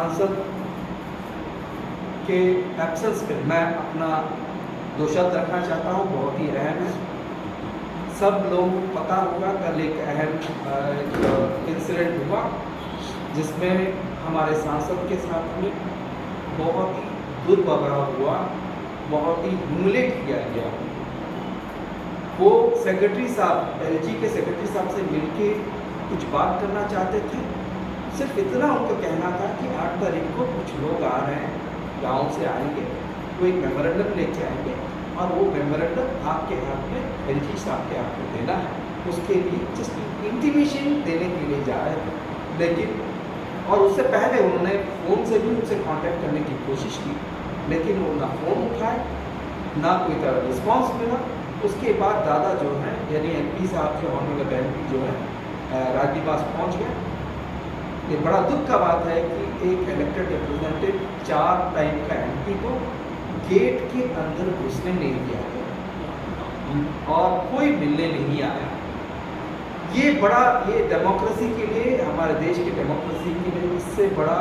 सांसद के एब्सेंस में मैं अपना 2 शब्द रखना चाहता हूँ, बहुत ही अहम है। सब लोग पता होगा कल एक अहम इंसिडेंट हुआ जिसमें हमारे सांसद के साथ में बहुत ही दुर्व्यवहार हुआ, बहुत ही ह्यूमिलेट किया गया। वो सेक्रेटरी साहब, एलजी के सेक्रेटरी साहब से मिलके कुछ बात करना चाहते थे। सिर्फ इतना उनको कहना था कि 8 तारीख को कुछ लोग आ रहे हैं, गांव से आएंगे, वो एक मेमोरेंडम लेके आएंगे और वो मेमोरेंडम आपके हाथ में, एलजी साहब के हाथ में देना है। उसके लिए जस्ट इंटीमेशन देने के लिए जा रहे थे। लेकिन और उससे पहले उन्होंने फ़ोन से भी उनसे कांटेक्ट करने की कोशिश की, लेकिन वो ना फ़ोन उठाए, ना कोई तरह रिस्पॉन्स मिला। उसके बाद दादा जो हैं, यानी एमपी साहब के ऑनरेबल एमपी जो है राजनिवास पहुँच गए। ये बड़ा दुख का बात है कि एक इलेक्टेड रिप्रेजेंटेटिव 4 टाइम का एमपी को गेट के अंदर घुसने नहीं दिया गया और कोई मिलने नहीं आया। ये डेमोक्रेसी के लिए, हमारे देश की डेमोक्रेसी के लिए इससे बड़ा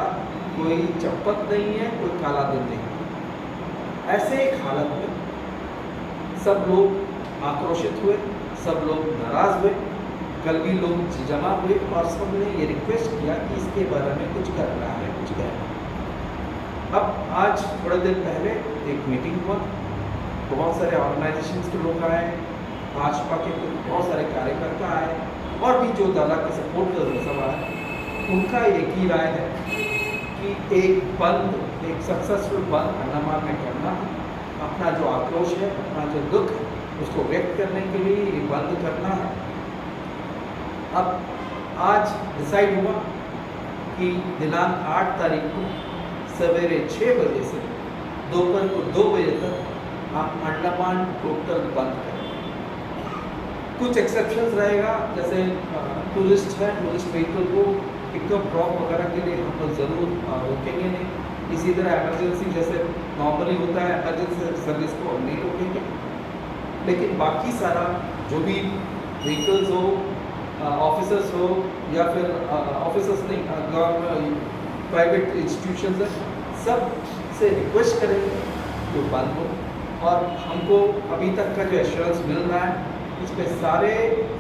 कोई चप्पत नहीं है, कोई काला दिन नहीं। ऐसे एक हालत में सब लोग आक्रोशित हुए, सब लोग नाराज़ हुए, कल भी लोग जमा हुए और सबने ये रिक्वेस्ट किया कि इसके बारे में कुछ करना है, कुछ करना है। अब आज थोड़े दिन पहले एक मीटिंग हुआ, बहुत सारे ऑर्गेनाइजेशंस के लोग आए, भाजपा के बहुत सारे कार्यकर्ता आए और भी जो दादा के सपोर्टर्स सब आए। उनका एक ही राय है कि एक सक्सेसफुल बंद अंडमान में करना है। अपना जो आक्रोश है, अपना जो दुख है, उसको व्यक्त करने के लिए ये बंद करना है। अब आज डिसाइड हुआ कि दिनांक 8 तारीख को सवेरे 6 बजे से दोपहर को 2 बजे तक हम अंडमान टोटल बंद करेंगे। कुछ एक्सेप्शंस रहेगा, जैसे टूरिस्ट है, टूरिस्ट व्हीकल को पिकअप ड्रॉप वगैरह के लिए हम लोग ज़रूर रोकेंगे नहीं। इसी तरह एमरजेंसी जैसे नॉर्मली होता है, एमरजेंसी सर्विस को हम नहीं रोकेंगे। लेकिन बाकी सारा जो भी व्हीकल्स हो, ऑफिसर्स हो या फिर ऑफिसर्स नहीं, गवर्नमेंट प्राइवेट इंस्टीट्यूशंस है, सब से रिक्वेस्ट करेंगे जो बंद हो। और हमको अभी तक का जो एश्योरेंस मिल रहा है, इसमें सारे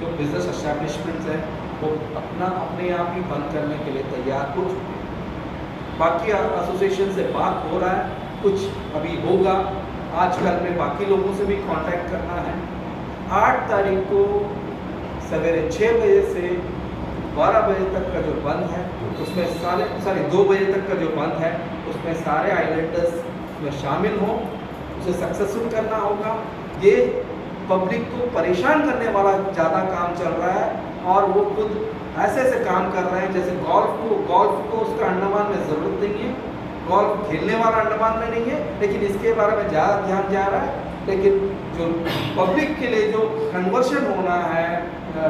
जो बिजनेस एस्टैब्लिशमेंट्स हैं वो अपने आप ही बंद करने के लिए तैयार हो चुके हैं। बाकी एसोसिएशन से बात हो रहा है, कुछ अभी होगा। आजकल में बाकी लोगों से भी कांटेक्ट करना है। 8 तारीख को सवेरे 6 बजे से 12 बजे तक का जो बंद है, उसमें 2 बजे तक का जो बंद है उसमें सारे आइलैंडर्स में शामिल हों, उसे सक्सेसफुल करना होगा। ये पब्लिक को परेशान करने वाला ज़्यादा काम चल रहा है और वो खुद ऐसे काम कर रहे हैं जैसे गोल्फ को उसका अंडमान में ज़रूरत नहीं है, गोल्फ खेलने वाला अंडमान में नहीं है, लेकिन इसके बारे में ज़्यादा ध्यान जा रहा है। लेकिन जो पब्लिक के लिए जो कन्वर्शन होना है,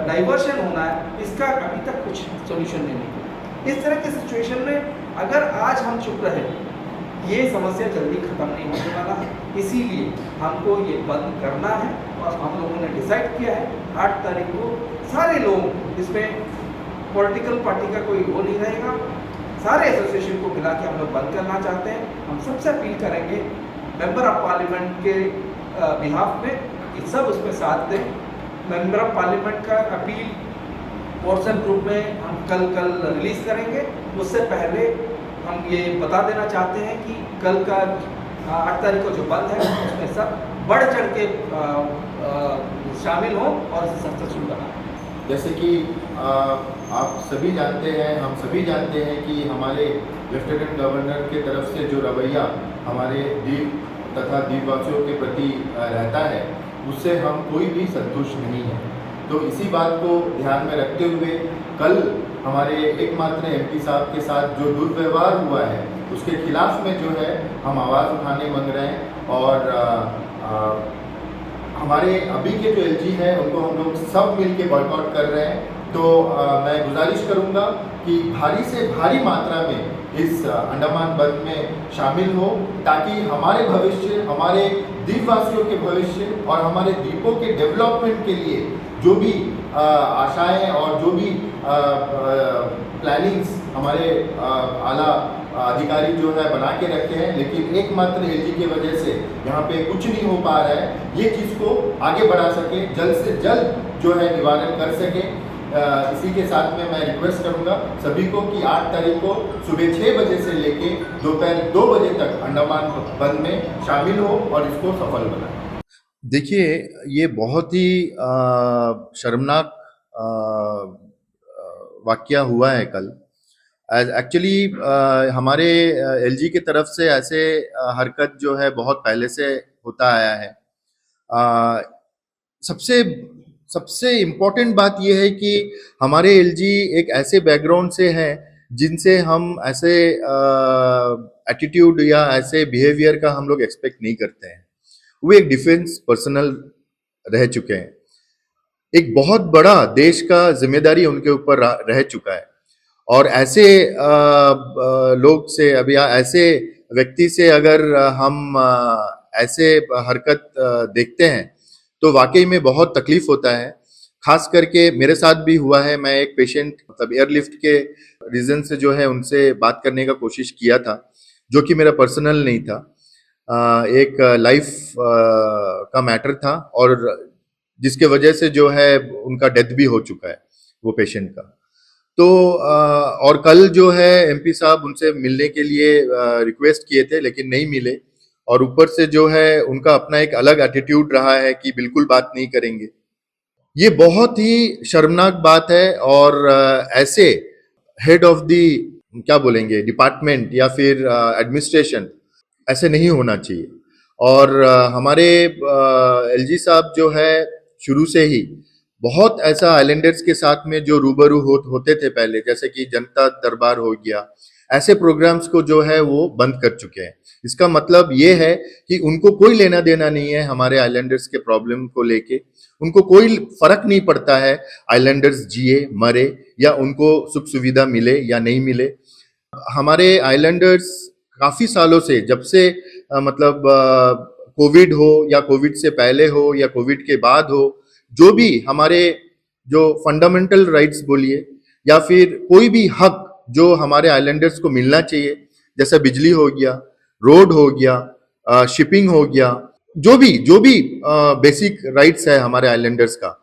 डाइवर्शन होना है, इसका अभी तक कुछ सोल्यूशन नहीं निकला। इस तरह की सिचुएशन में अगर आज हम चुप रहे, ये समस्या जल्दी ख़त्म नहीं होने वाला है। इसीलिए हमको ये बंद करना है और हम लोगों ने डिसाइड किया है 8 तारीख को सारे लोग, इसमें पॉलिटिकल पार्टी का कोई वो नहीं रहेगा, सारे एसोसिएशन को मिला के हम लोग बंद करना चाहते हैं। हम सबसे अपील करेंगे मेंबर ऑफ पार्लियामेंट के बिहाफ में कि सब उसमें साथ दें। मेंबर ऑफ पार्लियामेंट का अपील व्हाट्सएप ग्रुप में हम कल रिलीज़ करेंगे। उससे पहले हम ये बता देना चाहते हैं कि कल का 8 तारीख को जो बंद है उसमें सब बढ़ चढ़ के शामिल हों और सक्सेसफुल बनाएं। जैसे कि आप सभी जानते हैं, हम सभी जानते हैं कि हमारे लेफ्टिनेंट गवर्नर के तरफ से जो रवैया हमारे द्वीप तथा द्वीपवासियों के प्रति रहता है, उससे हम कोई भी संतुष्ट नहीं है। तो इसी बात को ध्यान में रखते हुए कल हमारे एकमात्र एमपी साहब के साथ जो दुर्व्यवहार हुआ है, उसके खिलाफ में जो है हम आवाज़ उठाने मांग रहे हैं। और हमारे अभी के जो एलजी हैं उनको हम लोग सब मिल के बॉयकॉट कर रहे हैं। तो मैं गुजारिश करूंगा कि भारी से भारी मात्रा में इस अंडमान बंद में शामिल हो, ताकि हमारे भविष्य, हमारे द्वीपवासियों के भविष्य और हमारे द्वीपों के डेवलपमेंट के लिए जो भी आशाएं और जो भी प्लानिंग्स हमारे आला अधिकारी जो है बना के रखे हैं, लेकिन एकमात्र एलजी की वजह से यहाँ पे कुछ नहीं हो पा रहा है। ये चीज़ को आगे बढ़ा सके, जल्द से जल्द जो है निवारण कर सके। इसी के साथ में मैं रिक्वेस्ट करूंगा सभी को कि 8 तारीख को सुबह 6 बजे से लेके दोपहर 2 बजे तक अंडमान बंद में शामिल हो और इसको सफल बनाए। देखिए, ये बहुत ही शर्मनाक वाकया हुआ है कल। एक्चुअली हमारे एलजी की तरफ से ऐसे हरकत जो है बहुत पहले से होता आया है। सबसे सबसे इम्पोर्टेंट बात यह है कि हमारे एलजी एक ऐसे बैकग्राउंड से है जिनसे हम ऐसे एटीट्यूड या ऐसे बिहेवियर का हम लोग एक्सपेक्ट नहीं करते हैं। वो एक डिफेंस पर्सनल रह चुके हैं, एक बहुत बड़ा देश का जिम्मेदारी उनके ऊपर रह चुका है, और ऐसे लोग से अभी ऐसे व्यक्ति से अगर हम ऐसे हरकत देखते हैं तो वाकई में बहुत तकलीफ होता है। खास करके मेरे साथ भी हुआ है। मैं एक पेशेंट मतलब एयरलिफ्ट के रीजन से जो है उनसे बात करने का कोशिश किया था, जो कि मेरा पर्सनल नहीं था, एक लाइफ का मैटर था, और जिसके वजह से जो है उनका डेथ भी हो चुका है वो पेशेंट का। तो और कल जो है एमपी साहब उनसे मिलने के लिए रिक्वेस्ट किए थे लेकिन नहीं मिले, और ऊपर से जो है उनका अपना एक अलग एटीट्यूड रहा है कि बिल्कुल बात नहीं करेंगे। ये बहुत ही शर्मनाक बात है, और ऐसे हेड ऑफ द क्या बोलेंगे डिपार्टमेंट या फिर एडमिनिस्ट्रेशन ऐसे नहीं होना चाहिए। और हमारे एलजी साहब जो है शुरू से ही बहुत ऐसा आइलैंडर्स के साथ में जो रूबरू होते थे पहले, जैसे कि जनता दरबार हो गया, ऐसे प्रोग्राम्स को जो है वो बंद कर चुके हैं। इसका मतलब ये है कि उनको कोई लेना देना नहीं है हमारे आइलैंडर्स के प्रॉब्लम को लेके। उनको कोई फर्क नहीं पड़ता है आइलैंडर्स जिए मरे या उनको सुख सुविधा मिले या नहीं मिले। हमारे आइलैंडर्स काफी सालों से, जब से मतलब कोविड हो या कोविड से पहले हो या कोविड के बाद हो, जो भी हमारे जो फंडामेंटल राइट्स बोलिए या फिर कोई भी हक जो हमारे आइलैंडर्स को मिलना चाहिए, जैसे बिजली हो गया, रोड हो गया, शिपिंग हो गया, जो भी बेसिक राइट्स है हमारे आइलैंडर्स का,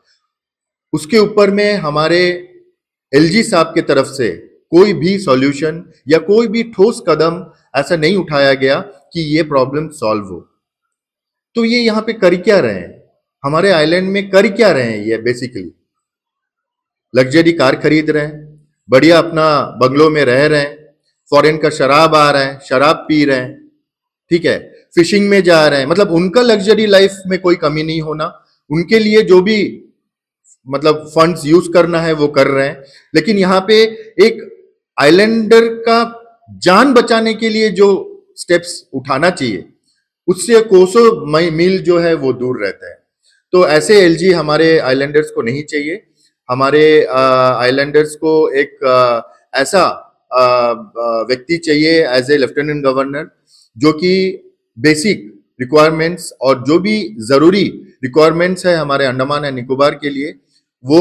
उसके ऊपर में हमारे एलजी साहब के तरफ से कोई भी सॉल्यूशन या कोई भी ठोस कदम ऐसा नहीं उठाया गया कि ये प्रॉब्लम सॉल्व हो। तो ये यहाँ पे कर क्या रहे हैं, हमारे आइलैंड में कर क्या रहे हैं? ये बेसिकली लग्जरी कार खरीद रहे हैं, बढ़िया अपना बंगलों में रह रहे हैं, फॉरेन का शराब आ रहा है, शराब पी रहे हैं, ठीक है, फिशिंग में जा रहे हैं। मतलब उनका लग्जरी लाइफ में कोई कमी नहीं होना, उनके लिए जो भी मतलब फंड्स यूज करना है वो कर रहे हैं। लेकिन यहाँ पे एक आइलैंडर का जान बचाने के लिए जो स्टेप्स उठाना चाहिए उससे कोसों मील जो है वो दूर रहता है। तो ऐसे एलजी हमारे आइलैंडर्स को नहीं चाहिए। हमारे आइलैंडर्स को एक ऐसा व्यक्ति चाहिए एज ए लेफ्टिनेंट गवर्नर, जो कि बेसिक रिक्वायरमेंट्स और जो भी जरूरी रिक्वायरमेंट्स है हमारे अंडमान एंड निकोबार के लिए वो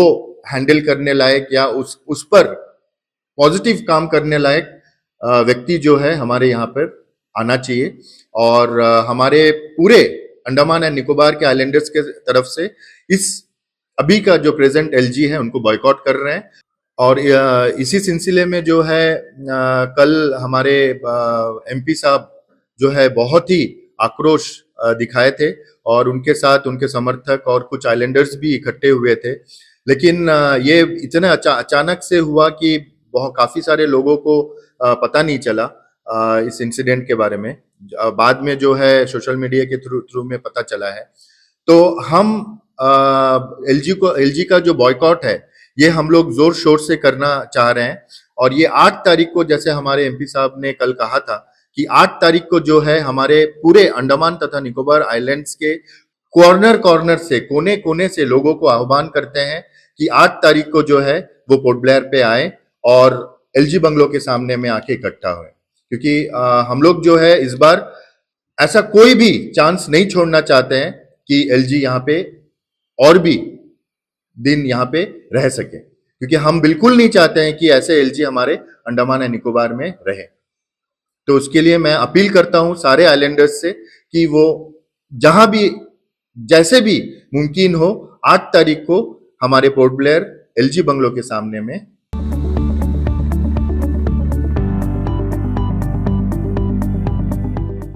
हैंडल करने लायक या उस पर पॉजिटिव काम करने लायक व्यक्ति जो है हमारे यहाँ पर आना चाहिए। और हमारे पूरे अंडमान एंड निकोबार के आइलैंडर्स के तरफ से इस अभी का जो प्रेजेंट एलजी है उनको बॉयकॉट कर रहे हैं। और इसी सिलसिले में जो है कल हमारे एमपी साहब जो है बहुत ही आक्रोश दिखाए थे, और उनके साथ उनके समर्थक और कुछ आइलैंडर्स भी इकट्ठे हुए थे। लेकिन ये इतना अचानक से हुआ कि बहुत काफी सारे लोगों को पता नहीं चला इस इंसिडेंट के बारे में। बाद में जो है सोशल मीडिया के थ्रू में पता चला है। तो हम एलजी का जो बॉयकॉट है ये हम लोग जोर शोर से करना चाह रहे हैं। और ये 8 तारीख को, जैसे हमारे एमपी साहब ने कल कहा था कि 8 तारीख को जो है हमारे पूरे अंडमान तथा निकोबार आइलैंड्स के कॉर्नर से, कोने कोने से लोगों को आह्वान करते हैं कि 8 तारीख को जो है वो पोर्ट ब्लेयर पे आए और एलजी बंगलो के सामने में आके इकट्ठा हुए। क्योंकि हम लोग जो है इस बार ऐसा कोई भी चांस नहीं छोड़ना चाहते हैं कि एलजी यहाँ पे और भी दिन यहाँ पे रह सके, क्योंकि हम बिल्कुल नहीं चाहते हैं कि ऐसे एलजी हमारे अंडमान एंड निकोबार में रहे। तो उसके लिए मैं अपील करता हूं सारे आइलैंडर्स से कि वो जहां भी जैसे भी मुमकिन हो 8 तारीख को हमारे पोर्ट ब्लेयर एलजी बंगलो के सामने में